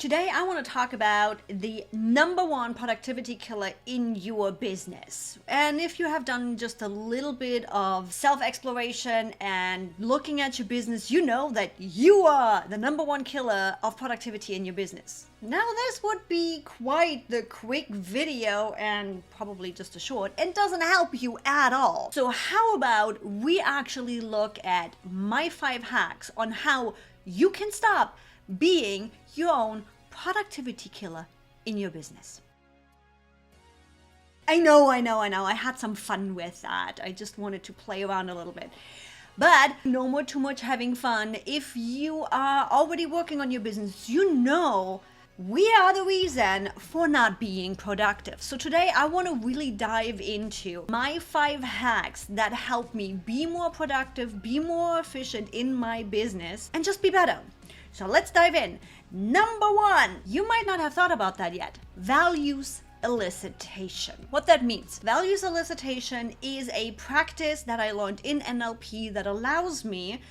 Today, I want to talk about the number one productivity killer in your business. And if you have done just a little bit of self-exploration and looking at your business, you know that you are the number one killer of productivity in your business. Now, this would be quite the quick video and probably just a short, and doesn't help you at all. So how about we actually look at my 5 hacks on how you can stop being your own productivity killer in your business. I know. I had some fun with that. I just wanted to play around a little bit. But no more too much having fun. If you are already working on your business, you know we are the reason for not being productive. So today I want to really dive into my 5 hacks that help me be more productive, be more efficient in my business, and just be better. So let's dive in. Number 1, you might not have thought about that yet. Values elicitation. What that means. Values elicitation is a practice that I learned in NLP that allows me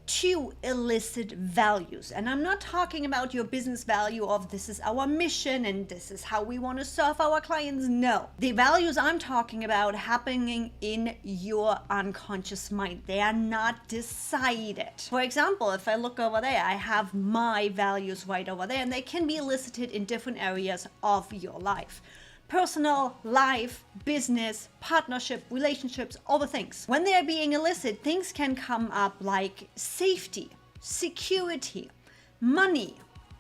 to elicit values. And I'm not talking about your business value of this is our mission and this is how we want to serve our clients. No. The values I'm talking about happening in your unconscious mind. They are not decided. For example, if I look over there, I have my values right over there, and they can be elicited in different areas of your life. Personal, life, business, partnership, relationships, all the things. When they are being elicited, things can come up like safety, security, money,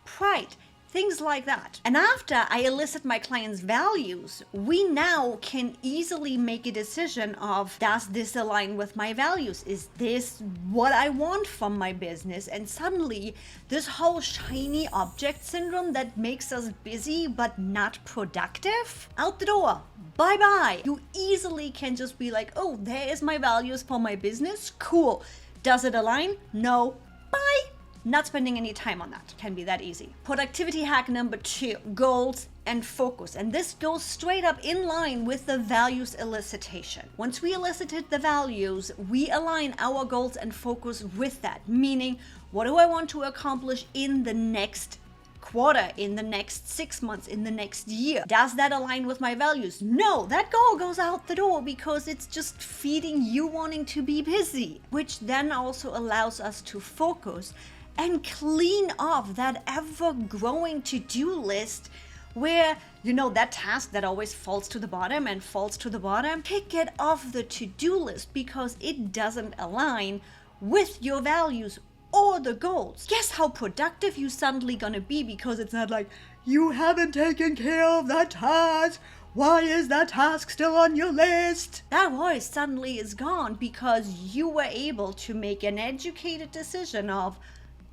pride, things like that. And after I elicit my client's values, we now can easily make a decision of, does this align with my values? Is this what I want from my business? And suddenly this whole shiny object syndrome that makes us busy but not productive, out the door, bye-bye. You easily can just be like, oh, there is my values for my business, cool. Does it align? No, bye. Not spending any time on that. Can be that easy. Productivity hack number 2, goals and focus. And this goes straight up in line with the values elicitation. Once we elicited the values, we align our goals and focus with that. Meaning, what do I want to accomplish in the next quarter, in the next 6 months, in the next year? Does that align with my values? No, that goal goes out the door because it's just feeding you wanting to be busy, which then also allows us to focus and clean off that ever-growing to-do list where, that task that always falls to the bottom and falls to the bottom, kick it off the to-do list because it doesn't align with your values or the goals. Guess how productive you're suddenly gonna be, because it's not like, you haven't taken care of that task. Why is that task still on your list? That voice suddenly is gone because you were able to make an educated decision of,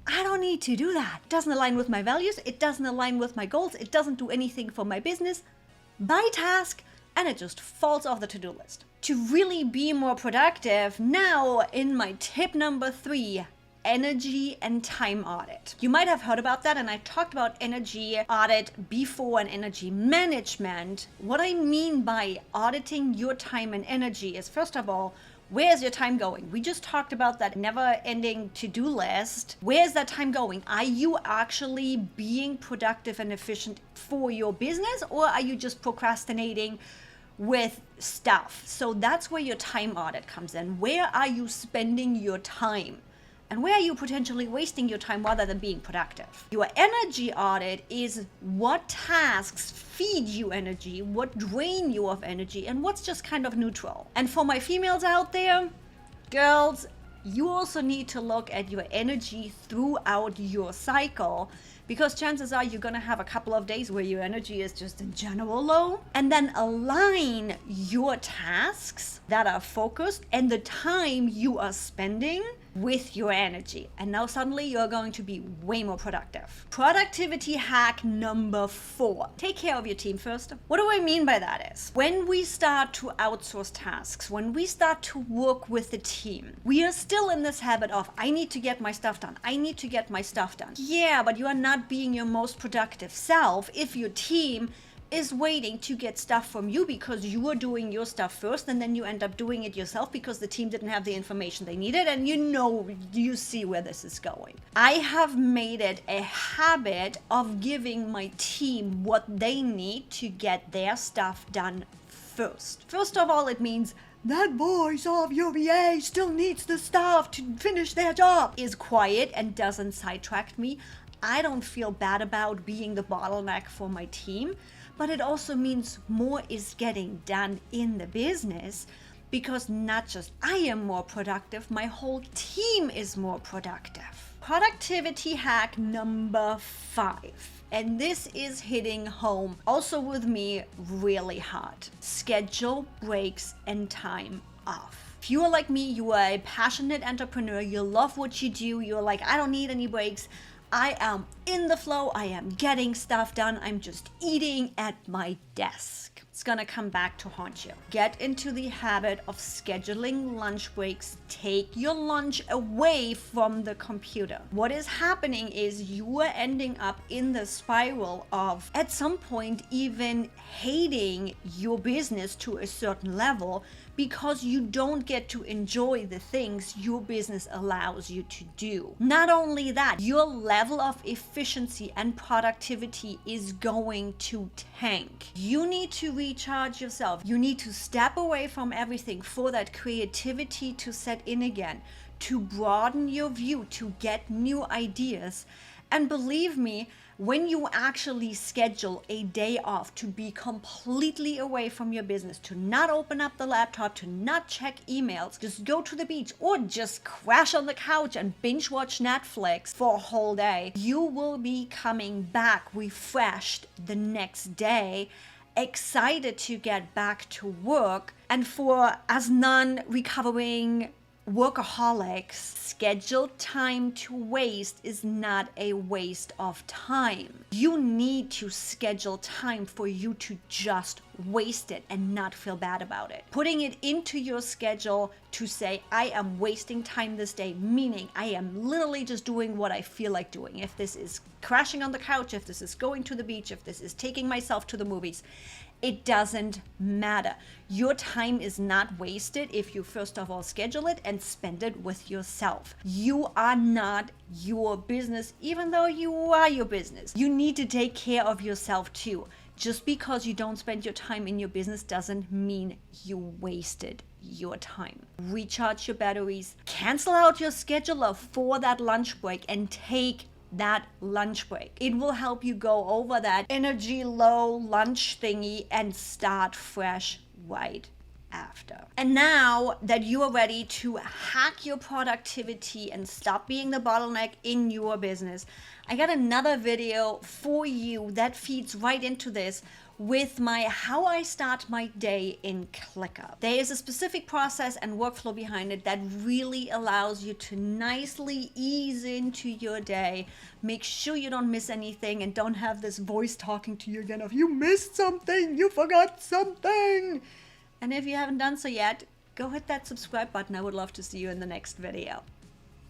I don't need to do that. It doesn't align with my values. It doesn't align with my goals. It doesn't do anything for my business. Bye task. And it just falls off the to-do list. To really be more productive, now in my tip number 3, energy and time audit. You might have heard about that, and I talked about energy audit before and energy management. What I mean by auditing your time and energy is, first of all, where's your time going? We just talked about that never-ending to-do list. Where's that time going? Are you actually being productive and efficient for your business, or are you just procrastinating with stuff? So that's where your time audit comes in. Where are you spending your time? And where are you potentially wasting your time rather than being productive? Your energy audit is what tasks feed you energy, what drain you of energy, and what's just kind of neutral. And for my females out there, girls, you also need to look at your energy throughout your cycle, because chances are you're going to have a couple of days where your energy is just in general low, and then align your tasks that are focused and the time you are spending with your energy. And now suddenly you're going to be way more productive. Productivity hack number 4. Take care of your team first. What do I mean by that is, when we start to outsource tasks, when we start to work with the team, we are still in this habit of, I need to get my stuff done. I need to get my stuff done. Yeah, but you are not being your most productive self if your team is waiting to get stuff from you because you are doing your stuff first, and then you end up doing it yourself because the team didn't have the information they needed, and you see where this is going. I have made it a habit of giving my team what they need to get their stuff done first. First of all, it means that voice of your VA still needs the staff to finish their job is quiet and doesn't sidetrack me. I don't feel bad about being the bottleneck for my team, but it also means more is getting done in the business because not just I am more productive, my whole team is more productive. Productivity hack number 5. And this is hitting home also with me really hard. Schedule breaks and time off. If you are like me, you are a passionate entrepreneur, you love what you do, you're like, I don't need any breaks. I am in the flow, I am getting stuff done, I'm just eating at my desk. It's gonna come back to haunt you. Get into the habit of scheduling lunch breaks. Take your lunch away from the computer. What is happening is you are ending up in the spiral of, at some point, even hating your business to a certain level because you don't get to enjoy the things your business allows you to do. Not only that, your level of efficiency and productivity is going to tank. You need to recharge yourself. You need to step away from everything for that creativity to set in again, to broaden your view, to get new ideas. And believe me, when you actually schedule a day off to be completely away from your business, to not open up the laptop, to not check emails, just go to the beach or just crash on the couch and binge watch Netflix for a whole day, you will be coming back refreshed the next day, excited to get back to work. And for us non-recovering workaholics, scheduled time to waste is not a waste of time. You need to schedule time for you to just waste it and not feel bad about it. Putting it into your schedule to say, I am wasting time this day, meaning I am literally just doing what I feel like doing. If this is crashing on the couch, if this is going to the beach, if this is taking myself to the movies, it doesn't matter. Your time is not wasted if you first of all schedule it and spend it with yourself. You are not your business, even though you are your business. You need to take care of yourself too. Just because you don't spend your time in your business doesn't mean you wasted your time. Recharge your batteries, cancel out your scheduler for that lunch break and take that lunch break. It will help you go over that energy low lunch thingy and start fresh right after. And now that you are ready to hack your productivity and stop being the bottleneck in your business, I got another video for you that feeds right into this with my how I start my day in ClickUp. There is a specific process and workflow behind it that really allows you to nicely ease into your day. Make sure you don't miss anything and don't have this voice talking to you again of, you missed something, you forgot something. And if you haven't done so yet, go hit that subscribe button. I would love to see you in the next video.